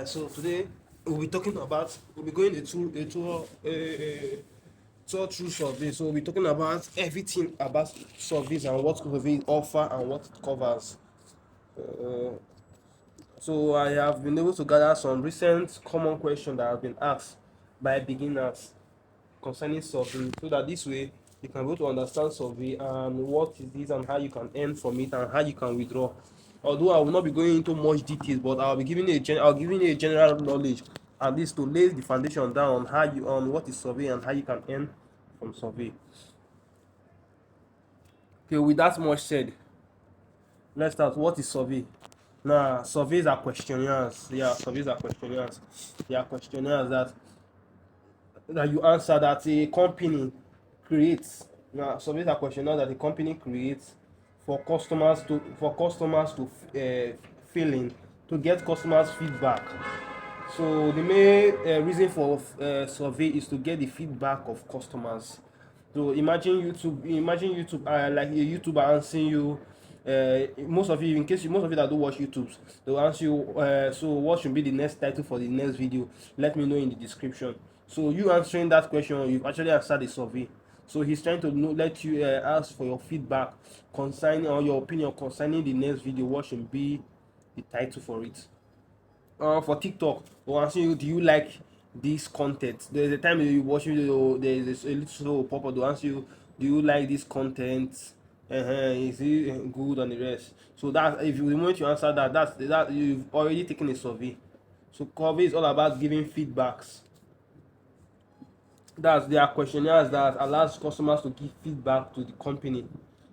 So today we'll be going a tour through survey. So we'll be talking about everything about surveys and what surveys offer and what it covers. Uh, so I have been able to gather some recent common questions that have been asked by beginners concerning survey, so that this way you can be able to understand survey and what it is and how you can earn from it and how you can withdraw. Although I will not be going into much details, but I'll giving you a general knowledge, at least to lay the foundation down on what is survey and how you can earn from survey. Okay, with that much said, let's start. What is survey? Now, surveys are questionnaires. Yeah, surveys are questionnaires. They are questionnaires that you answer that a company creates. Now, surveys are questionnaires that a company creates for customers to fill in, to get customers feedback. So the main reason for survey is to get the feedback of customers. So imagine YouTube, like a YouTuber answering you. Most of you that do watch YouTube, they'll ask you, so what should be the next title for the next video? Let me know in the description. So you answering that question, you've actually answered the survey. So he's trying to let you ask for your feedback concerning, or your opinion concerning the next video. What should be the title for it? For TikTok, we're asking you, do you like this content? There's a time you watch video, there's a little slow pop up to ask you, do you like this content? Is it good and the rest? So that if you the moment you answer that, that you've already taken a survey. So survey is all about giving feedbacks. There are questionnaires that allows customers to give feedback to the company.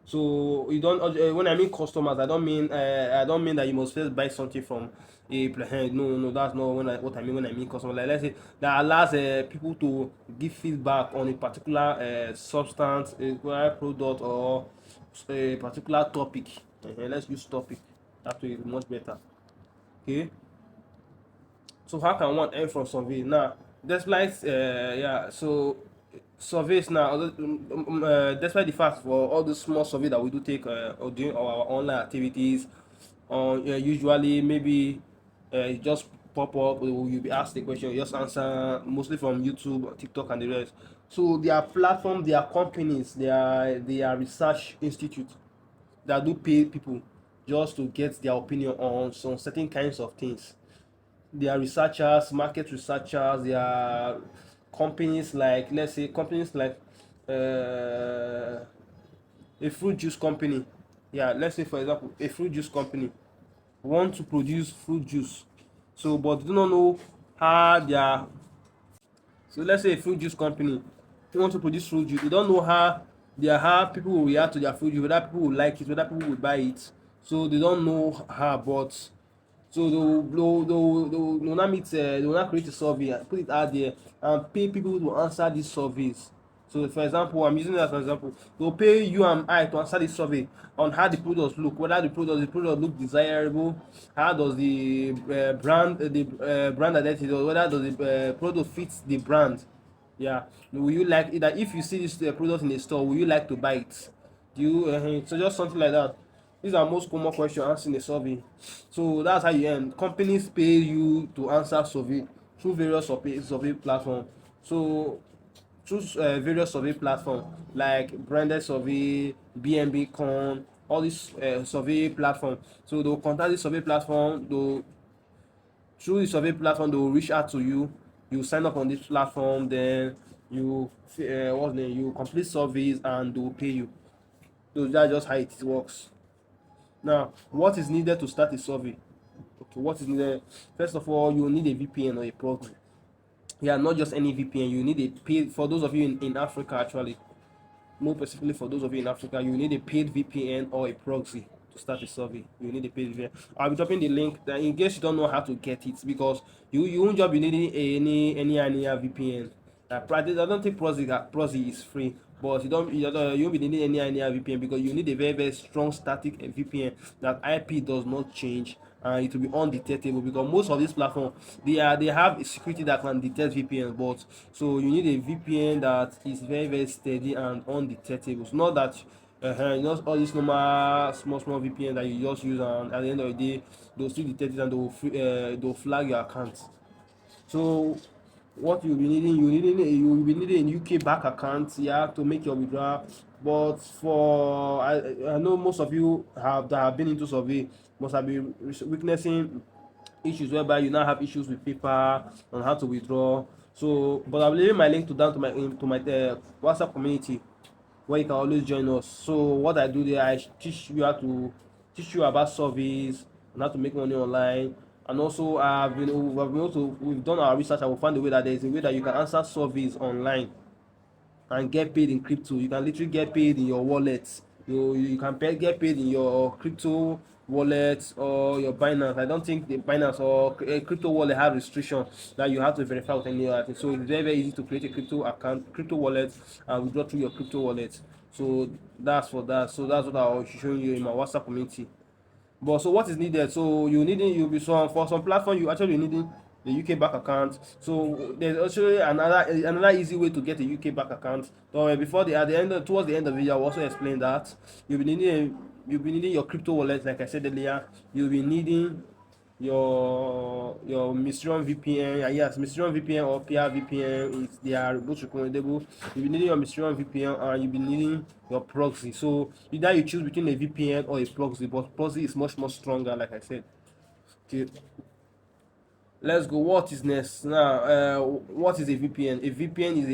So you don't when I mean customers, I don't mean that you must first buy something from a no, that's not what I mean when I mean customer. Like, let's say that allows people to give feedback on a particular substance, a particular product, or a particular topic. Let's use topic, that way it's much better. Okay, so how can one earn from survey now? Despite yeah, so surveys now, despite the fact for all the small survey that we do take or doing our online activities, on usually maybe you just pop up, or you'll be asked a question, you just answer, mostly from YouTube, TikTok, and the rest. So their platform, their companies, their research institute that do pay people just to get their opinion on some certain kinds of things. They are researchers, market researchers. They are companies like, let's say, companies like a fruit juice company. Yeah, let's say for example, a fruit juice company want to produce fruit juice. So, but do not know how they are. So let's say a fruit juice company, they want to produce fruit juice. They don't know how people will react to their fruit juice, whether people will like it, whether people will buy it. So they don't know how, but so they'll not they'll not create a survey and put it out there and pay people to answer these surveys. So for example, I'm using that as an example. They'll pay you and I to answer this survey on how the products look, whether the product look desirable, how does the brand identity, or whether does the product fits the brand. Yeah, will you like it? That if you see this product in the store, will you like to buy it? Do you so just something like that. These are most common questions asked in a survey. So that's how you earn. Companies pay you to answer survey through various survey platform. So through various survey platform like branded survey, BNB con, all these survey platform. So they'll contact the survey platform. Through the survey platform, they will reach out to you. You sign up on this platform, then you complete surveys and they will pay you. So that's just how it works. Now, what is needed to start a survey? Okay, what is needed? First of all, you need a VPN or a proxy. Yeah, not just any VPN. You need a paid, for those of you in Africa, actually, more specifically for those of you in Africa, you need a paid VPN or a proxy to start a survey. You need a paid VPN. I'll be dropping the link that in case you don't know how to get it, because you won't just be needing any VPN. I don't think proxy is free, but you won't be needing any VPN, because you need a very very strong static VPN that IP does not change, and it will be undetectable, because most of these platforms, they have a security that can detect VPN, but so you need a VPN that is very very steady and undetectable. So not that Not all these normal small VPN that you just use, and at the end of the day they'll still detect it and they'll flag your account. So what you'll be needing, you will be needing a UK bank account, yeah, to make your withdrawal. But for I know most of you have been into survey must have been witnessing issues whereby you now have issues with paper on how to withdraw. So but I'm leaving my link to down to my WhatsApp community where you can always join us. So what I do there, I teach you about surveys and how to make money online. And also we've done our research and we found a way that there is a way that you can answer surveys online and get paid in crypto. You can literally get paid in your wallet. You can get paid in your crypto wallet or your Binance. I don't think the Binance or a crypto wallet have restrictions that you have to verify with any other thing. So it's very easy to create a crypto account, crypto wallet, and withdraw through your crypto wallet. So that's for that. So that's what I was showing you in my WhatsApp community. But so what is needed? So you'll be some for some platform you actually needing the UK bank account. So there's actually another easy way to get a UK bank account. So before the at the end towards the end of the video, I will also explain that you'll be needing you'll be needing your crypto wallet, like I said earlier. You'll be needing your Mysterion VPN. Yes, Mysterion VPN or PR VPN, they are both recommendable. You'll be needing your Mysterion VPN and you'll be needing your proxy. So either you choose between a VPN or a proxy, but proxy is much more stronger, like I said. Okay, let's go. What is next now? What is a VPN? A VPN is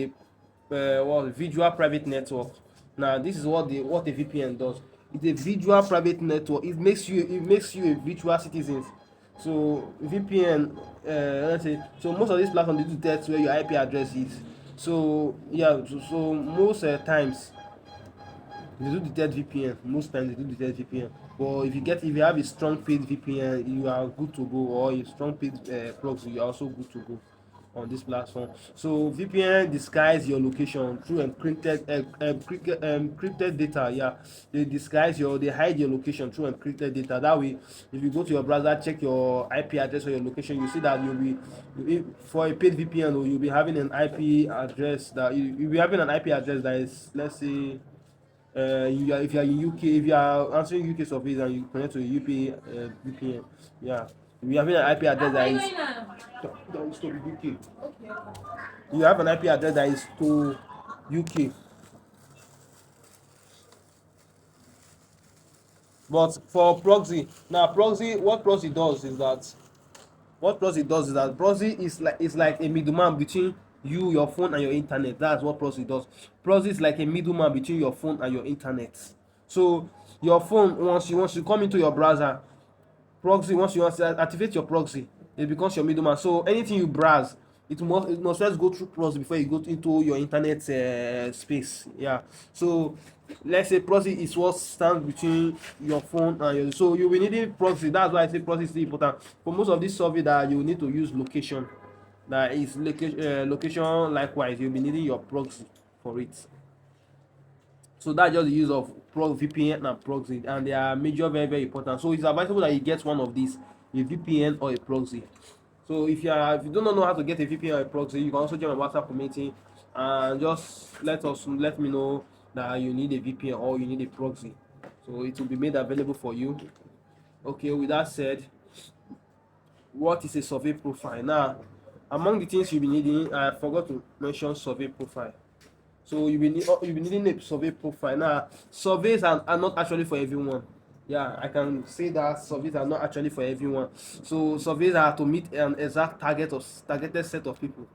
a visual private network. Now this is what a VPN does. It's a visual private network. It makes you a virtual citizen. So VPN, let's say, so most of these platforms they do detect where your IP address is. So yeah, so most times they do detect VPN. Most times they do detect VPN. But if you have a strong paid VPN, you are good to go, or a strong paid proxy, you are also good to go on this platform. So VPN disguise your location through encrypted data. Yeah, they hide your location through encrypted data. That way, if you go to your browser, check your IP address or your location, you see that for a paid VPN, you'll be having an IP address you'll be having an IP address that is, let's say, if you are in UK, if you are answering UK surveys and you connect to a UK VPN, yeah, we have an IP address that is to UK. You have an IP address that is to UK. But for proxy, now proxy, what proxy does is that proxy is like a middleman between you, your phone, and your internet. That's what proxy does. Proxy is like a middleman between your phone and your internet. So your phone, once you come into your browser, proxy, once you want to activate your proxy, it becomes your middleman. So anything you browse, it must first go through proxy before you go into your internet space. Yeah. So let's say proxy is what stands between your phone and your, so you'll be needing proxy. That's why I say proxy is important. For most of this survey that you need to use location, that is location, likewise you'll be needing your proxy for it. So that's just the use of VPN and proxy, and they are major, very important. So it's advisable that you get one of these, a VPN or a proxy. So if you do not know how to get a VPN or a proxy, you can also join my WhatsApp community and just let me know that you need a VPN or you need a proxy. So it will be made available for you. Okay, with that said, what is a survey profile? Now, among the things you'll be needing, I forgot to mention survey profile. So you'll be needing a survey profile. Now, surveys are not actually for everyone. Yeah, I can say that surveys are not actually for everyone. So surveys are to meet an exact targeted set of people.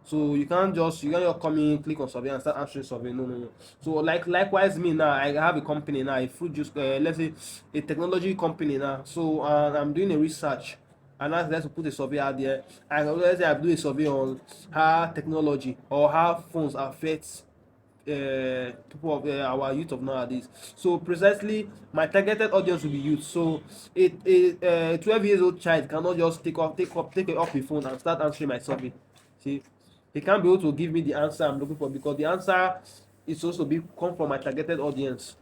So you can't just come in, click on survey and start answering survey. No, no, no. So likewise me now, I have a company now, a fruit juice, let's say a technology company now. So I'm doing a research and I like to put a survey out there. I let's say I do a survey on how technology or how phones affect people of our youth of nowadays. So precisely my targeted audience will be youth. So a 12 years old child cannot just take it off the phone and start answering my survey. See, he can't be able to give me the answer I'm looking for, because the answer is supposed to be come from my targeted audience.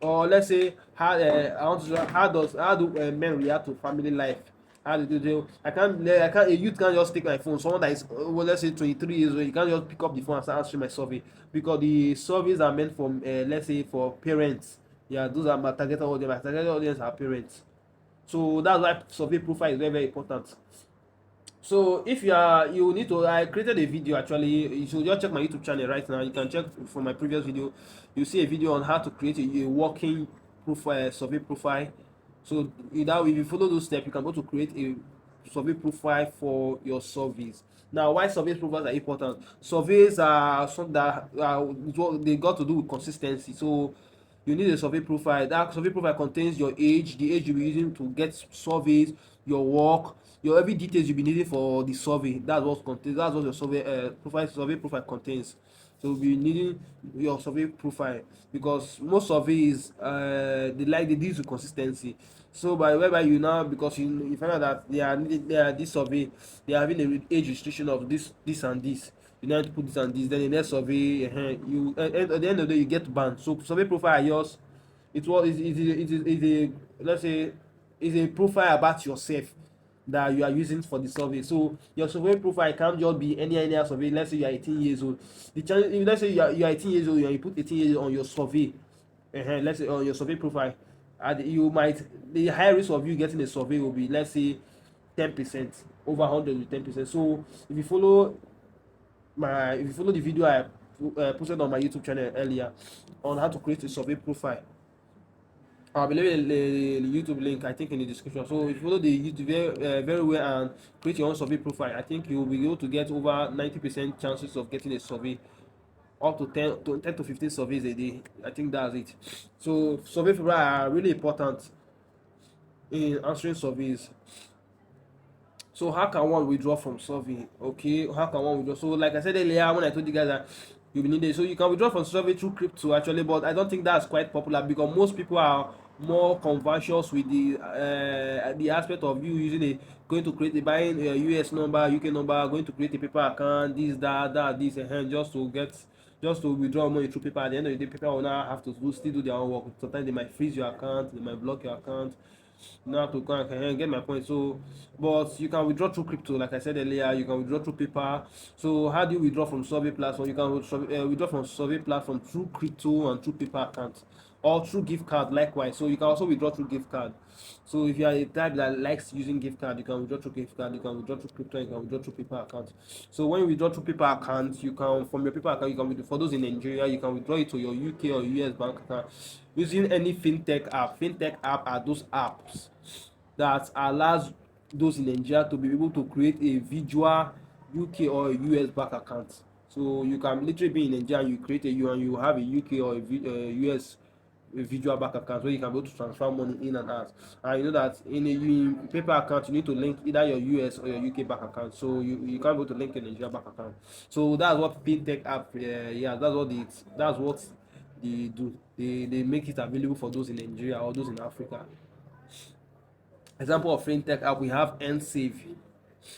Or let's say how I want to how do men react to family life. How do you do? I can't. A youth can't just take my phone. Someone that is, well, let's say 23 years old, you can't just pick up the phone and start answering my survey, because the surveys are meant for, let's say, for parents. Yeah, those are my target audience. My target audience are parents. So that's why survey profile is very, very important. So if you need to, I created a video actually. You should just check my YouTube channel right now. You can check from my previous video. You see a video on how to create a working profile, survey profile. So that if you follow those steps, you can go to create a survey profile for your surveys. Now, why survey profiles are important? Surveys are something that they got to do with consistency. So you need a survey profile. That survey profile contains your age, the age you'll be using to get surveys, your work, your every details you'll be needing for the survey. That's what contains. That's what your survey profile contains. So you'll be needing your survey profile, because most surveys they deal with consistency. So by whereby you now, because you find out that they are this survey, they are having a age restriction of this and this, you need to put this and this, then the next survey, you at the end of the day you get banned. So survey profile are yours. It was is a, let's say, is a profile about yourself that you are using for the survey. So your survey profile can't just be any other survey. Let's say you are 18 years old. The chance, if let's say you are 18 years old and you put 18 years on your survey, let's say on your survey profile, and you might, the high risk of you getting a survey will be, let's say, 10%, over 100 to 10%. So if you follow the video I posted on my YouTube channel earlier on how to create a survey profile, I'll be leaving the YouTube link, I think, in the description. So if you follow the YouTube very well and create your own survey profile, I think you will be able to get over 90% chances of getting a survey, up to 10 to 15 surveys a day. I think that's it. So survey profile are really important in answering surveys. So how can one withdraw from survey? Okay, how can one withdraw? So like I said earlier, when I told you guys that you will need it, so you can withdraw from survey through crypto actually, but I don't think that's quite popular, because most people are more conversations with the aspect of you using a, going to create a, buying a US number, UK number, going to create a paper account, this, that, this, and just to withdraw money through paper. At the end of the day, people will now have to still do their own work. Sometimes they might freeze your account, they might block your account. Now to go and get my point. So but you can withdraw through crypto, like I said earlier. You can withdraw through paper. So how do you withdraw from survey platform? You can withdraw from survey platform through crypto and through paper account, or through gift card likewise. So you can also withdraw through gift card. So if you are a type that likes using gift card, you can withdraw through gift card, you can withdraw through crypto, you can withdraw through paper account. So when you withdraw through paper account, you can, from your paper account, you can withdraw, for those in Nigeria, you can withdraw it to your UK or US bank account using any fintech app. Fintech app are those apps that allows those in Nigeria to be able to create a visual UK or a US bank account. So you can literally be in Nigeria and you create a U and you have a UK or US visual bank account where you can be able to transfer money in and out. And you know that in a paper account you need to link either your US or your UK bank account. So you can't be able to link your Nigeria bank account. So that's what fintech app, yeah, that's what they do. They make it available for those in Nigeria or those in Africa. Example of fintech app, we have Nsave,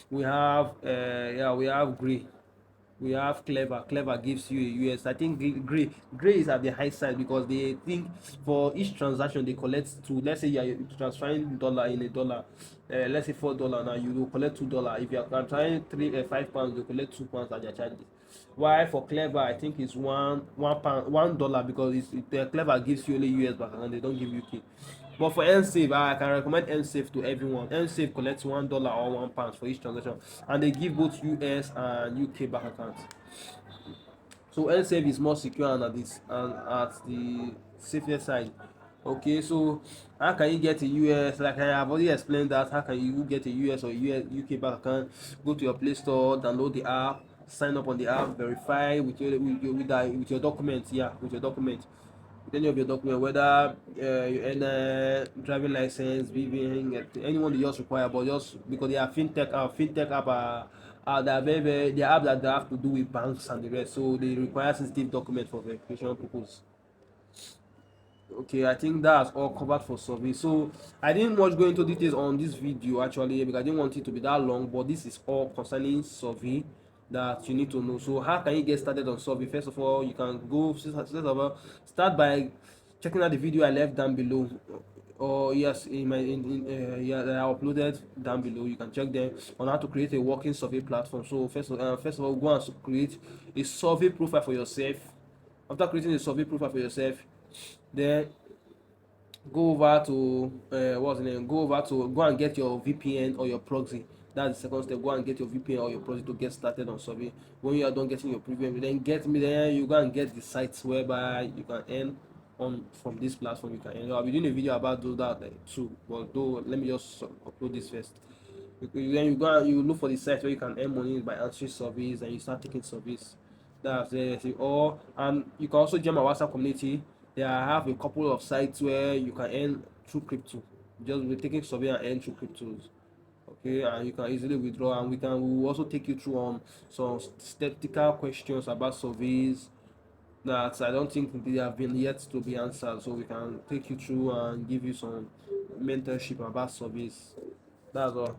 we have we have Grey, we have Clever gives you a US. I think Grey is at the high side, because they think for each transaction they collect two. Let's say you are transferring dollar in a dollar, let's say $4 now, you will collect $2. If you are transferring £5, you collect £2 at their charges. Why for Clever I think it's £1, $1, because Clever gives you only US back and they don't give UK. But for Nsave, I can recommend Nsave to everyone. Nsave collects $1 or £1 for each transaction, and they give both US and UK bank accounts. So Nsave is more secure and at the safest side. Okay, so how can you get a US? Like I have already explained that. How can you get a US or UK bank account? Go to your Play Store, download the app, sign up on the app, verify with your documents. Yeah, with your documents, with any of your document, whether your driving license, VPN, anyone you just require, but just because they are fintech app they are they are apps that they have to do with banks and the rest, so they require sensitive document for verification purpose. Okay, I think that's all covered for survey. So I didn't much go into details on this video actually, because I didn't want it to be that long, but this is all concerning survey that you need to know. So how can you get started on survey? First of all, you can go start by checking out the video I left down below. or yes, in my yeah, that I uploaded down below. You can check them on how to create a working survey platform. So first of all, go and create a survey profile for yourself. After creating a survey profile for yourself, then go over to what's the name? Go and get your VPN or your proxy. That's the second step. Go and get your VPN or your proxy to get started on survey. When you are done getting your premium, then you go and get the sites whereby you can earn on from this platform. You can earn. I'll be doing a video about that too. But though, let me just upload this first. Then you go and you look for the site where you can earn money by answering surveys, and you start taking surveys. That's it. Or and you can also join my WhatsApp community. There I have a couple of sites where you can earn through crypto. Just be taking survey and earn through cryptos. Okay, and you can easily withdraw, and we will also take you through on some statistical questions about surveys that I don't think they have been yet to be answered. So we can take you through and give you some mentorship about surveys. That's all.